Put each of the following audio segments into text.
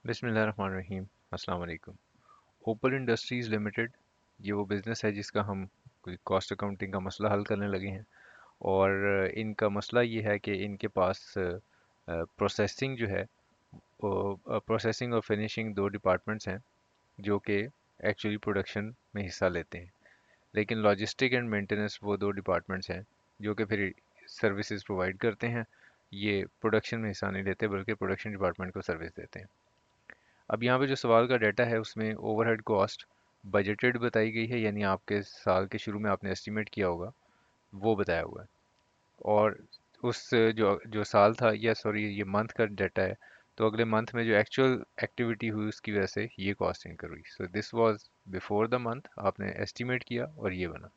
बिस्मिल्लाहिर्रहमानिर्रहीम। अस्सलाम वालेकुम। ओपल इंडस्ट्रीज़ लिमिटेड, ये वो बिज़नेस है जिसका हम कोई कॉस्ट अकाउंटिंग का मसला हल करने लगे हैं। और इनका मसला ये है कि इनके पास प्रोसेसिंग जो है, प्रोसेसिंग और फिनिशिंग दो डिपार्टमेंट्स हैं जो कि एक्चुअली प्रोडक्शन में हिस्सा लेते हैं। लेकिन लॉजिस्टिक एंड मेंटेनेंस वो दो डिपार्टमेंट्स हैं जो कि फिर सर्विसेज प्रोवाइड करते हैं। ये प्रोडक्शन में हिस्सा नहीं लेते बल्कि प्रोडक्शन डिपार्टमेंट को सर्विस देते हैं। अब यहाँ पे जो सवाल का डाटा है उसमें ओवरहेड कॉस्ट बजटेड बताई गई है, यानी आपके साल के शुरू में आपने एस्टिमेट किया होगा वो बताया हुआ है। और उस जो जो साल था, या सॉरी ये मंथ का डाटा है, तो अगले मंथ में जो एक्चुअल एक्टिविटी हुई उसकी वजह से ये कॉस्ट इनकर हुई। So this was before the month, आपने एस्टिमेट किया और ये बना।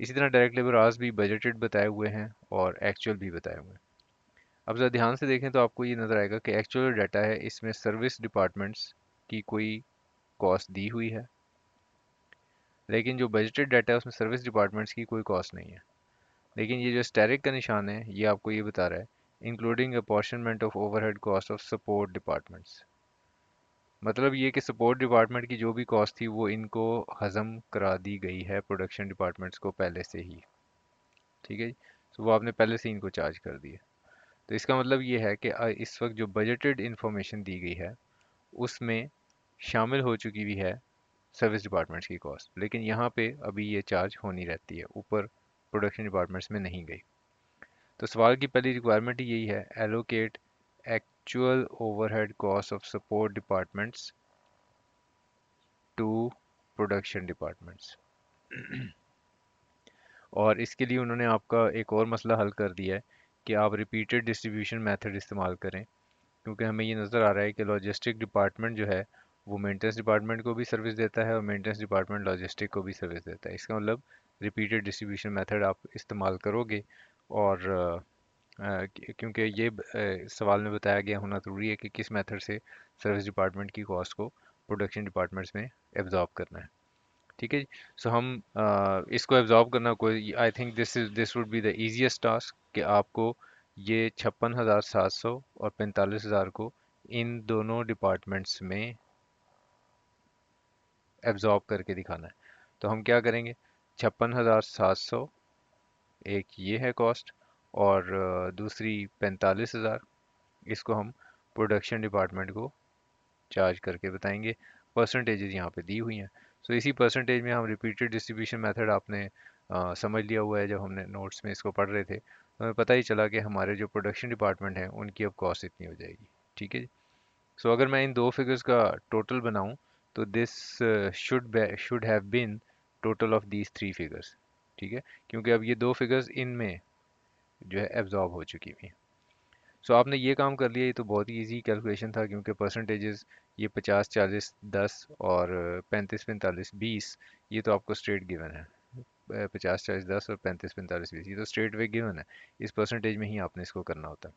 इसी तरह डायरेक्ट लेबर आवर्स भी बजटेड बताए हुए हैं और एक्चुअल भी बताए हुए हैं। अब जरा ध्यान से देखें तो आपको ये नज़र आएगा कि एक्चुअल डाटा है, इसमें सर्विस डिपार्टमेंट्स की कोई कॉस्ट दी हुई है, लेकिन जो बजटेड डाटा है उसमें सर्विस डिपार्टमेंट्स की कोई कॉस्ट नहीं है। लेकिन ये जो स्टेरिक का निशान है ये आपको ये बता रहा है including apportionment of overhead cost of support departments. मतलब ये कि सपोर्ट डिपार्टमेंट की जो भी कॉस्ट थी वो इनको हजम करा दी गई है प्रोडक्शन डिपार्टमेंट्स को पहले से ही। ठीक है जी। तो वो आपने पहले से ही इनको चार्ज कर दिया। तो इसका मतलब ये है कि इस वक्त जो बजटेड इंफॉर्मेशन दी गई है उसमें शामिल हो चुकी हुई है सर्विस डिपार्टमेंट्स की कॉस्ट, लेकिन यहाँ पे अभी ये चार्ज होनी रहती है, ऊपर प्रोडक्शन डिपार्टमेंट्स में नहीं गई। तो सवाल की पहली रिक्वायरमेंट ही यही है, allocate actual overhead cost of support departments to production departments. और इसके लिए उन्होंने आपका एक और मसला हल कर दिया है कि आप रिपीटेड डिस्ट्रीब्यूशन मेथड इस्तेमाल करें, क्योंकि हमें ये नज़र आ रहा है कि लॉजिस्टिक डिपार्टमेंट जो है वो मेंटेनेंस डिपार्टमेंट को भी सर्विस देता है और मेंटेनेंस डिपार्टमेंट लॉजिस्टिक को भी सर्विस देता है। इसका मतलब रिपीटेड डिस्ट्रीब्यूशन मेथड आप इस्तेमाल करोगे। और क्योंकि ये सवाल में बताया गया होना ज़रूरी है कि किस मेथड से सर्विस डिपार्टमेंट की कॉस्ट को प्रोडक्शन डिपार्टमेंट्स में एब्जॉर्ब करना है। ठीक है जी। सो हम इसको एब्जॉर्ब करना, कोई I think this would be the easiest task कि आपको ये 56,700 और 45,000 को इन दोनों डिपार्टमेंट्स में एब्जॉर्ब करके दिखाना है। तो हम क्या करेंगे, 56,700 एक ये है कॉस्ट, और दूसरी 45,000, इसको हम प्रोडक्शन डिपार्टमेंट को चार्ज करके बताएंगे। परसेंटेजेस यहाँ पे दी हुई हैं। सो इसी परसेंटेज में हम रिपीटेड डिस्ट्रीब्यूशन मेथड आपने समझ लिया हुआ है, जब हमने नोट्स में इसको पढ़ रहे थे तो हमें पता ही चला कि हमारे जो प्रोडक्शन डिपार्टमेंट है उनकी अब कॉस्ट इतनी हो जाएगी। ठीक है जी। सो अगर मैं इन दो फिगर्स का टोटल बनाऊं तो this should have been total of these three figures. ठीक है, क्योंकि अब ये दो फिगर्स इनमें जो है एब्जॉर्ब हो चुकी हुई हैं। सो आपने ये काम कर लिया, ये तो बहुत ही इजी कैलकुलेशन था, क्योंकि परसेंटेजेस ये 50 40 10 और 35 45 20, ये तो आपको स्ट्रेट गिवन है। 50 40 10 और 35 45 20, ये तो स्ट्रेट वे गिवन है। इस परसेंटेज में ही आपने इसको करना होता है।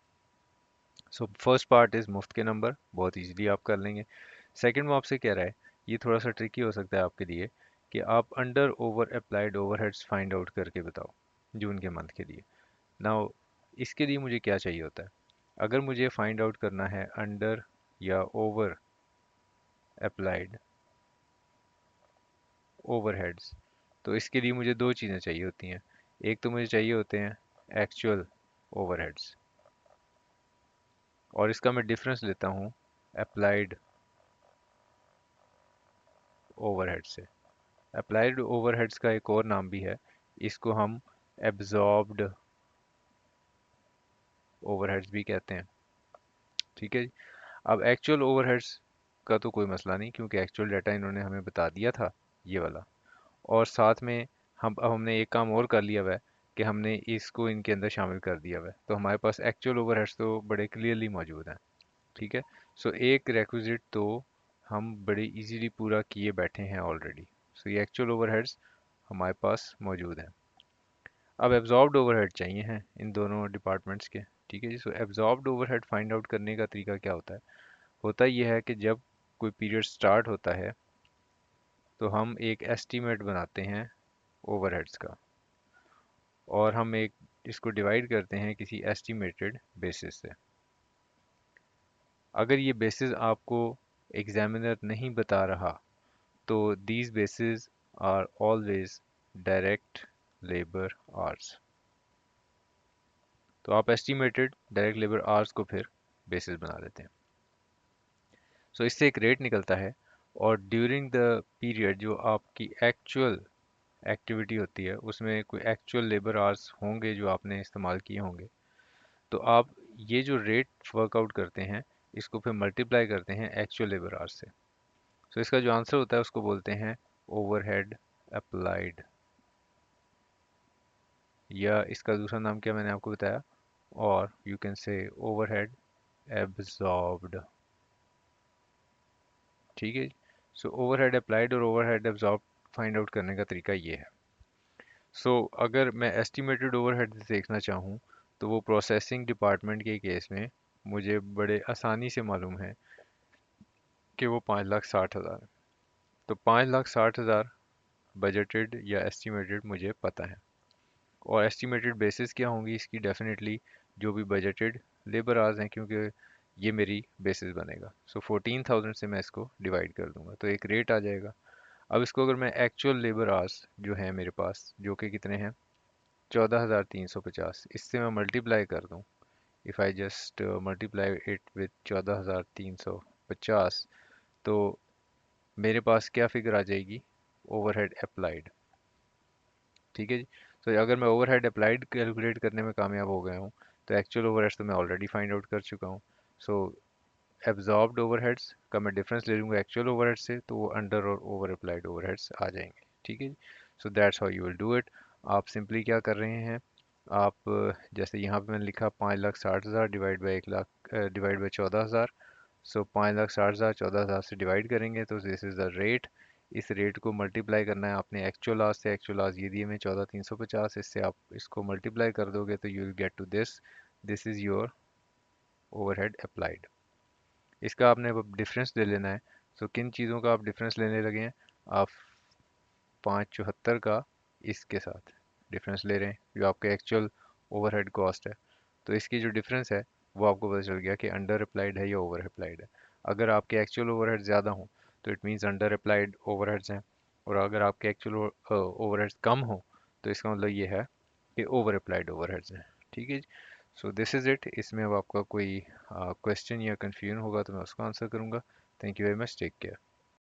सो फर्स्ट पार्ट इज मुफ्त के नंबर, बहुत इजीली आप कर लेंगे। सेकंड वो आपसे कह रहा है, ये थोड़ा सा ट्रिकी हो सकता है आपके लिए, कि आप under over applied overheads find out करके बताओ जून के मंथ के लिए। नाउ इसके लिए मुझे क्या चाहिए होता है, अगर मुझे फाइंड आउट करना है अंडर या ओवर अप्लाइड ओवरहेड्स, तो इसके लिए मुझे दो चीज़ें चाहिए होती हैं। एक तो मुझे चाहिए होते हैं एक्चुअल ओवरहेड्स, और इसका मैं डिफरेंस लेता हूँ अप्लाइड ओवरहेड से। अप्लाइड ओवरहेड्स का एक और नाम भी है, इसको हम एब्जॉर्ब्ड ओवरहेड्स भी कहते हैं। ठीक है जी। अब एक्चुअल ओवरहेड्स का तो कोई मसला नहीं, क्योंकि एक्चुअल डाटा इन्होंने हमें बता दिया था, ये वाला। और साथ में हम अब हमने एक काम और कर लिया हुआ है कि हमने इसको इनके अंदर शामिल कर दिया हुआ है, तो हमारे पास एक्चुअल ओवरहेड्स तो बड़े क्लियरली मौजूद हैं। ठीक है। सो एक रेक्विजिट तो हम बड़े इजीली पूरा किए बैठे हैं ऑलरेडी। सो ये एक्चुअल ओवरहेड्स हमारे पास मौजूद हैं। अब एब्जॉर्ब्ड ओवरहेड चाहिए हैं इन दोनों डिपार्टमेंट्स के। ठीक है जी। सो एब्जॉर्ब्ड ओवरहेड फाइंड आउट करने का तरीका क्या होता है, होता यह है कि जब कोई पीरियड स्टार्ट होता है तो हम एक एस्टीमेट बनाते हैं ओवरहेड्स का, और हम एक इसको डिवाइड करते हैं किसी एस्टिमेटेड बेसिस से। अगर ये बेसिस आपको एग्जामिनर नहीं बता रहा तो these basis are always direct labour hours. तो आप एस्टिमेटेड डायरेक्ट लेबर आवर्स को फिर बेसिस बना लेते हैं। सो इससे एक रेट निकलता है, और ड्यूरिंग द पीरियड जो आपकी एक्चुअल एक्टिविटी होती है उसमें कोई एक्चुअल लेबर आवर्स होंगे जो आपने इस्तेमाल किए होंगे, तो आप ये जो रेट वर्कआउट करते हैं इसको फिर मल्टीप्लाई करते हैं एक्चुअल लेबर आवर्स से। सो इसका जो आंसर होता है उसको बोलते हैं ओवरहेड अप्लाइड, या इसका दूसरा नाम क्या मैंने आपको बताया, और you can say overhead absorbed. ठीक है। सो ओवरहेड अप्लाइड और ओवरहेड एब्जॉर्ब फाइंड आउट करने का तरीका ये है। सो अगर मैं एस्टिमेटेड ओवरहेड देखना चाहूँ तो वो प्रोसेसिंग डिपार्टमेंट के केस में मुझे बड़े आसानी से मालूम है कि वो 5,60,000 है। तो 5,60,000 बजटेड या एस्टिमेटेड मुझे पता है, और एस्टिमेटेड बेसिस क्या होंगी इसकी, डेफिनेटली जो भी बजटेड लेबर आवर्स हैं, क्योंकि ये मेरी बेसिस बनेगा। सो 14,000 से मैं इसको डिवाइड कर दूंगा तो एक रेट आ जाएगा। अब इसको अगर मैं एक्चुअल लेबर आवर्स जो है मेरे पास, जो कि कितने हैं 14,350, इससे मैं मल्टीप्लाई कर दूं, if I just multiply it with 14,350, तो मेरे पास क्या फिगर आ जाएगी, ओवरहेड अप्लाइड। ठीक है जी। तो अगर मैं ओवरहेड अप्लाइड कैलकुलेट करने में कामयाब हो गया हूँ तो एक्चुअल ओवरहेड्स तो मैं ऑलरेडी फाइंड आउट कर चुका हूँ। सो एब्जॉर्ब्ड ओवरहेड्स का मैं डिफरेंस ले लूँगा एक्चुअल ओवरहेड से, तो वो अंडर और ओवर अप्लाइड ओवरहेड्स आ जाएंगे। ठीक है जी। So that's how you will do it. आप सिंपली क्या कर रहे हैं, आप जैसे यहाँ पे मैंने लिखा 5,60,000 डिवाइड बाई 1,00,000 डिवाइड बाई 14,000। सो 5,60,000 14,000 से डिवाइड करेंगे तो दिस इज़ द रेट। इस रेट को मल्टीप्लाई करना है आपने एक्चुअल आवर्स से। एक्चुअल आवर्स ये दिए में 14,350, इससे आप इसको मल्टीप्लाई कर दोगे तो you will get to this. This is your overhead applied. इसका आपने अब डिफरेंस ले लेना है। सो किन चीज़ों का आप डिफरेंस लेने लगे हैं, आप 574 का इसके साथ डिफरेंस ले रहे हैं जो आपका एक्चुअल ओवरहेड कॉस्ट है। तो इसकी जो डिफरेंस है वो आपको पता चल गया कि अंडर अप्लाइड है या ओवर अप्लाइड है। अगर आपके एक्चुअल ओवरहेड ज़्यादा हो तो it means under applied overheads हैं, और अगर आपके एक्चुअल ओवरहेड्स कम हो तो इसका मतलब ये है कि ओवर अप्लाइड ओवरहेड्स हैं। ठीक है। So this is it. इसमें अब आपका कोई क्वेश्चन या कन्फ्यूजन होगा तो मैं उसका आंसर करूँगा। Thank you very much, take care.